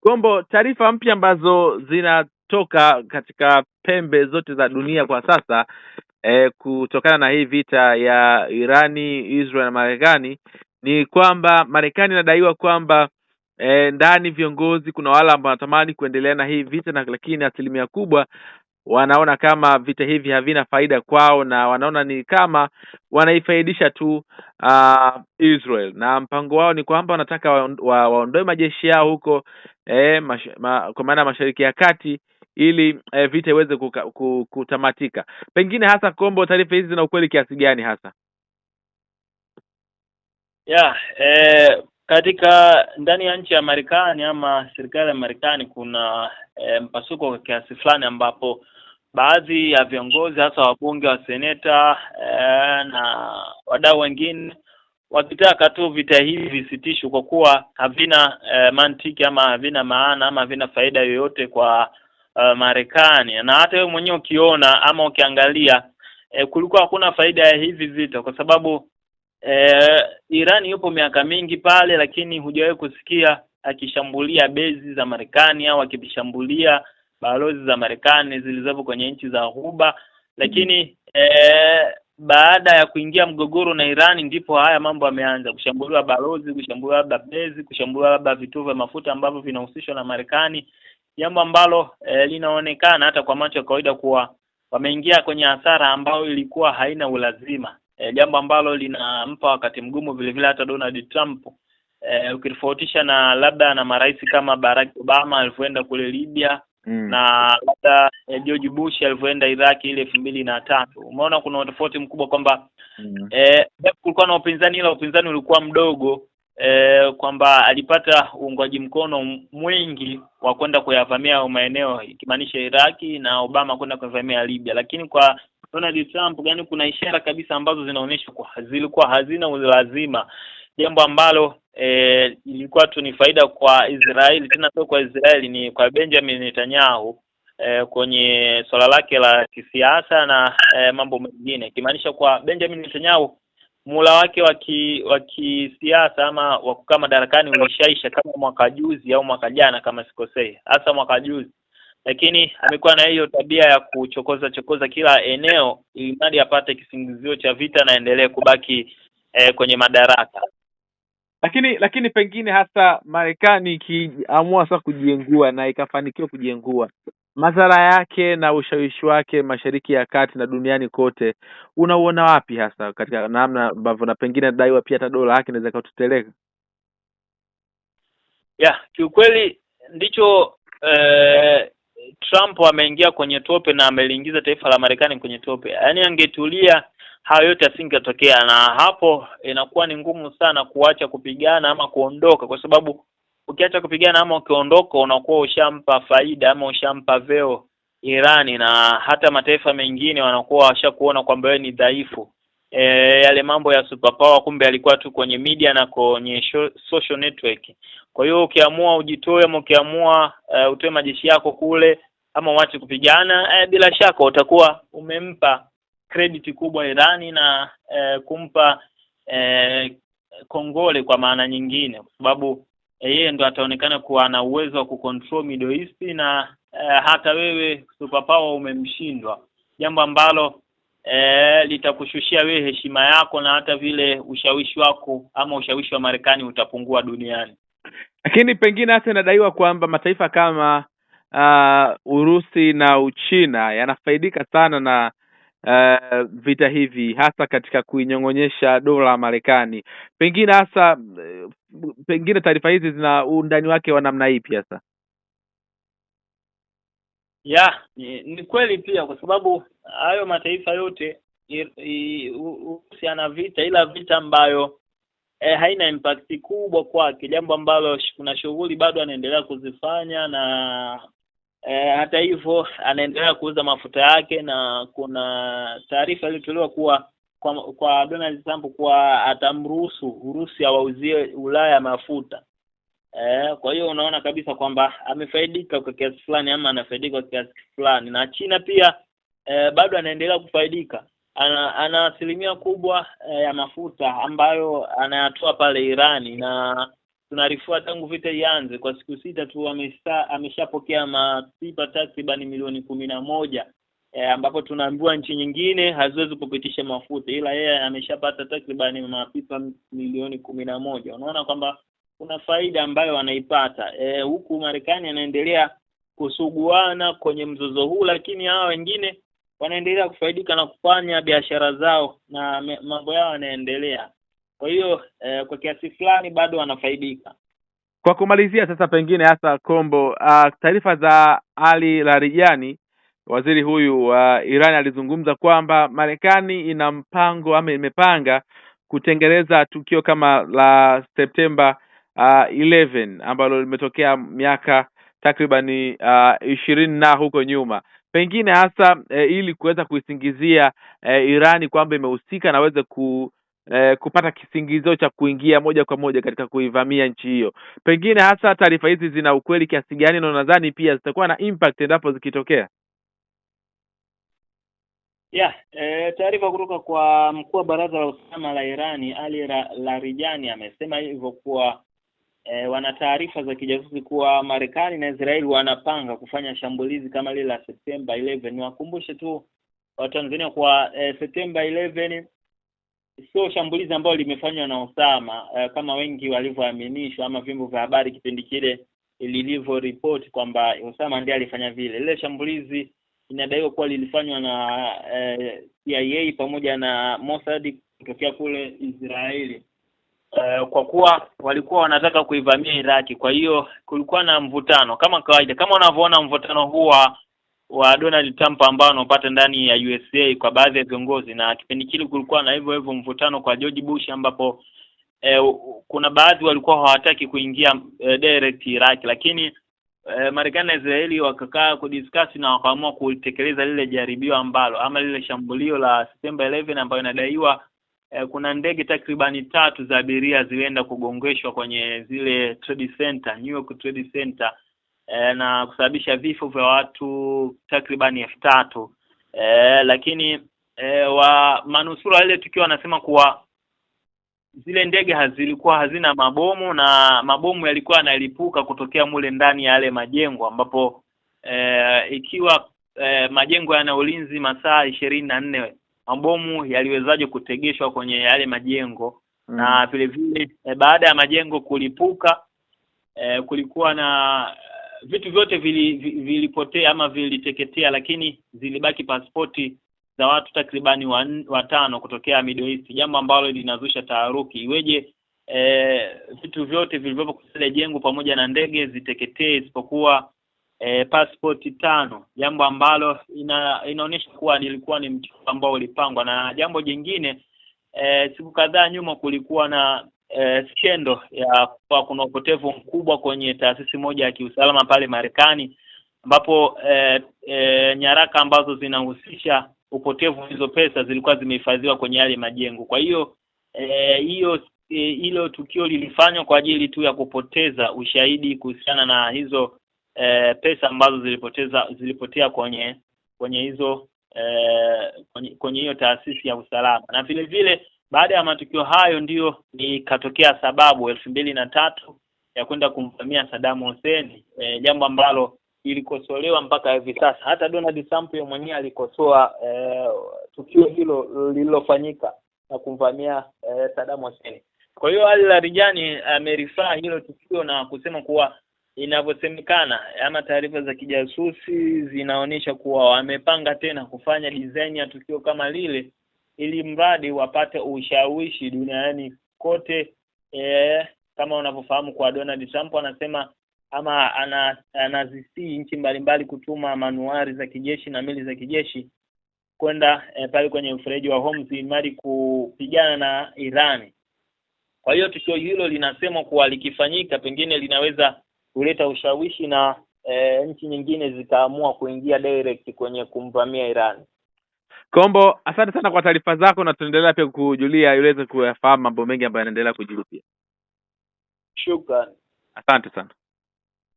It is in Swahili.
Gombo, taarifa mpya ambazo zinatoka katika pembe zote za dunia kwa sasa kutokana na hii vita ya Irani, Israel na Marekani ni kwamba Marekani inadaiwa kwamba ndani viongozi kuna wale ambao wanatamani kuendelea na hii vita, na lakini asilimia kubwa wanaona kama vita hivi havina faida kwao, na wanaona ni kama wanaifaidisha tu Israel, na mpango wao ni kwamba wanataka waondoe majeshi yao huko kwa maana Mashariki ya Kati, ili vita iweze kutamatika. Pengine hasa Kombo, taarifa hizi zina ukweli kiasi gani hasa? Katika ndani ya nchi ya Marekani ama serikali ya Marekani kuna mpasuko kwa kiasi fulani, ambapo baadhi ya viongozi hasa wabunge wa seneta na wadau wengine wakitaka tu vita hivi visitishwe kwa kuwa havina mantiki ama havina maana ama havina faida yoyote kwa Marekani. Na hata wewe mwenyewe ukiona ama ukiangalia kulikuwa hakuna faida ya hivi vita, kwa sababu Iran yupo miaka mingi pale, lakini hujawahi kusikia akishambulia bezi za Marekani au akishambulia balozi za Marekani zilizopo kwenye nchi za Ghuba. Lakini baada ya kuingia mgogoro na Iran ndipo haya mambo yameanza, kushambuliwa balozi, kushambuliwa bezi, kushambuliwa vituo vya mafuta ambavyo vinahusishwa na Marekani, jambo ambalo linaonekana hata kwa macho ya kawaida kuwa wameingia kwenye hasara ambayo ilikuwa haina ulazima. Jambo ambalo linampa wakati mgumu vile vile hata Donald Trump, ukitofautisha na labda na marais kama Barack Obama alivyoenda kule Libya na labda George Bush alivyoenda Iraq ile 2003. Umeona kuna tofauti mkubwa kwamba kulikuwa na upinzani, ila upinzani ulikuwa mdogo, kwamba alipata uungwaji mkono mwingi wa kwenda kuyavamia maeneo ikimaanisha Iraki, na Obama kwenda kuyavamia Libya. Lakini kwa Donald Trump gani kuna ishara kabisa ambazo zinaonyesha kwa zilikuwa hazina ulazima, jambo ambalo ilikuwa tu ni faida kwa Israeli, tena sio kwa Israeli, ni kwa Benjamin Netanyahu kwenye swala lake la kisiasa na mambo mengine, kimaanisha kwa Benjamin Netanyahu muhula wake wa kisiasa ama wa kukaa madarakani ulishaisha kama mwaka juzi au mwaka jana kama sikosei, hasa mwaka juzi. Lakini amekuwa na hiyo tabia ya chokoza kila eneo ili mradi apate kisingizio cha vita na endelee kubaki kwenye madaraka. Lakini pengine hasa Marekani ikiamua sasa kujiengua na ikafanikiwa kujiengua, madhara yake na ushawishi wake Mashariki ya Kati na duniani kote unauona wapi hasa katika namna ambavyo na pengine daiwa pia hata dola yake inaweza kututeleka? Kiukweli ndicho Trump ameingia kwenye tope na ameliingiza taifa la Marekani kwenye tope. Yaani angetulia hayo yote asingetokea, na hapo inakuwa ni ngumu sana kuacha kupigana ama kuondoka, kwa sababu ukiacha kupigana ama ukiondoka unakuwa ushampa faida ama ushampa veo Irani, na hata mataifa mengine wanakuwa washakuona kwamba wewe ni dhaifu. Yale mambo ya superpower kumbe alikuwa tu kwenye media na kwenye social network. Kwa hiyo ukiamua ujitoe ama ukiamua utoe majeshi yako kule ama uache kupigana, bila shaka utakuwa umempa credit kubwa Irani na kumpa kongole kwa maana nyingine, kwa sababu yeye ndo ataonekana kuwa na uwezo wa kucontrol Middle East, na hata wewe superpower umemshindwa, jambo ambalo litakushushia wewe heshima yako na hata vile ushawishi wako ama ushawishi wa Marekani utapungua duniani. Lakini pengine hata inadaiwa kwamba mataifa kama Urusi na Uchina yanafaidika sana na vita hivi, hasa katika kuinyong'onyesha dola ya Marekani. Pengine taarifa hizi zina undani wake wa namna ipi hasa? Ni kweli pia, kwa sababu hayo mataifa yote yana vita, ila vita ambayo haina impact kubwa kwake, jambo ambalo kuna shughuli bado anaendelea kuzifanya, na hata hivyo anaendelea kuuza mafuta yake, na kuna taarifa ilitolewa kuwa kwa Donald Trump kuwa atamruhusu Urusi awauzie Ulaya mafuta. Kwa hiyo unaona kabisa kwamba amefaidika kwa kiasi fulani ama anafaidika kwa kiasi fulani, na China pia bado anaendelea kufaidika. Ana asilimia kubwa ya mafuta ambayo anayatoa pale Irani, na tunarifua tangu vita ianze kwa siku 6 tu ameshapokea mapipa takriban milioni 11, ambapo tunaambiwa nchi nyingine haziwezi kupitisha mafuta, ila yeye ameshapata takriban mapipa milioni 11. Unaona kwamba kuna faida ambayo anaipata. Huku Marekani anaendelea kusuguana kwenye mzozo huu, lakini hao wengine wanaendelea kufaidika na kufanya biashara zao na mambo yao yanaendelea. Kwa hiyo kwa kiasi fulani bado wanafaidika. Kwa kumalizia sasa, pengine hasa Kombo, taarifa za Ali Larijani, waziri huyu wa Iran, alizungumza kwamba Marekani ina mpango ama imepanga kutengeneza tukio kama la Septemba 11 ambalo limetokea miaka takribani 20 na huko nyuma, pengine hasa ili kuweza kuisingizia Irani kwamba imehusika na waweze kupata kisingizio cha kuingia moja kwa moja katika kuivamia nchi hiyo. Pengine hasa taarifa hizi zina ukweli kiasi gani, na nadhani pia zitakuwa na impact endapo zikitokea? Taarifa kutoka kwa mkuu wa baraza la usalama la Irani, Ali Larijani, amesema hivyo kuwa wana taarifa za kijasusi kuwa Marekani na Israeli wanapanga kufanya shambulizi kama lile la Septemba 11. Niwakumbushe tu Watanzania kwa Septemba 11 sio shambulizi ambalo limefanywa na Osama kama wengi walivyoaminishwa ama vyombo vya habari kipindi kile lilivyo report kwamba Osama ndiye alifanya vile. Ile shambulizi inadaiwa kuwa lilifanywa na CIA pamoja na Mossad kutokea kule Israeli, kwa kuwa walikuwa wanataka kuivamia Iraki. Kwa hiyo kulikuwa na mvutano kama kawaida, kama unavyoona mvutano huu wa Donald Trump ambao anapata ndani ya USA kwa baadhi ya viongozi, na kipindi kile kulikuwa na hivyo mvutano kwa George Bush, ambapo kuna baadhi walikuwa hawataki kuingia direct Iraq, lakini Marekani na Israeli wakakaa kudiscuss na wakaamua kutekeleza lile jaribio ambalo ama lile shambulio la September 11 ambayo inadaiwa kuna ndege takribani 3 za abiria zilienda kugongeshwa kwenye zile Trade Center, New York Trade Center, na kusababisha vifo vya watu takribani 3,000. Lakini wa manusura ile tukio wanasema kuwa zile ndege hazina mabomu, na mabomu yalikuwa yanalipuka kutokea mule ndani ya yale majengo, ambapo ikiwa majengo yana ulinzi masaa 24, mabomu yaliwezaje kutegeshwa kwenye yale majengo? Na vile vile baada ya majengo kulipuka kulikuwa na vitu vyote vilipotea ama viliteketea, lakini zilibaki pasipoti za watu takribani 5 kutokea Middle East, jambo ambalo linazusha taharuki. Iweje vitu vyote vilivyopo kwenye jengo pamoja na ndege ziteketee isipokuwa pasipoti 5, jambo ambalo inaonyesha kuwa ilikuwa ni mchezo ambao ulipangwa. Na jambo jingine, siku kadhaa nyuma kulikuwa na skendo ya kwa kuna upotevu mkubwa kwenye taasisi moja ya kiusalama pale Marekani, ambapo nyaraka ambazo zinahusisha upotevu hizo pesa zilikuwa zimehifadhiwa kwenye yale majengo. Kwa hiyo hilo tukio lilifanywa kwa ajili tu ya kupoteza ushahidi kuhusiana na hizo pesa ambazo zilipotea kwenye hizo kwenye hiyo taasisi ya usalama. Na vile vile baada ya matukio hayo ndio ikatokea sababu 2003 ya kwenda kumvamia Saddam Hussein, jambo ambalo ilikosolewa mpaka hivi sasa. Hata Donald Trump yeye mwenyewe alikosoa tukio hilo lililofanyika na kumvamia Saddam Hussein. Kwa hiyo Ali Larijani amerifaa hilo tukio na kusema kuwa inavyosemekana ama taarifa za kijasusi zinaonyesha kuwa wamepanga tena kufanya design ya tukio kama lile, ili mradi wapate ushawishi duniani kote. Kama unavyofahamu kwa Donald Trump anasema ama anazisi nchi mbalimbali kutuma manuari za kijeshi na meli za kijeshi kwenda pale kwenye mfereji wa Hormuz ili kupigana na Irani. Kwa hiyo tukio hilo linasema kuwa likifanyika pengine linaweza kuleta ushawishi na nchi nyingine zikaamua kuingia direct kwenye kumvamia Irani. Kombo, asante sana kwa taarifa zako, na tuendelea pia kujulia iweze kuyafahamu mambo mengi ambayo yanaendelea kujiri pia. Shukrani. Asante sana.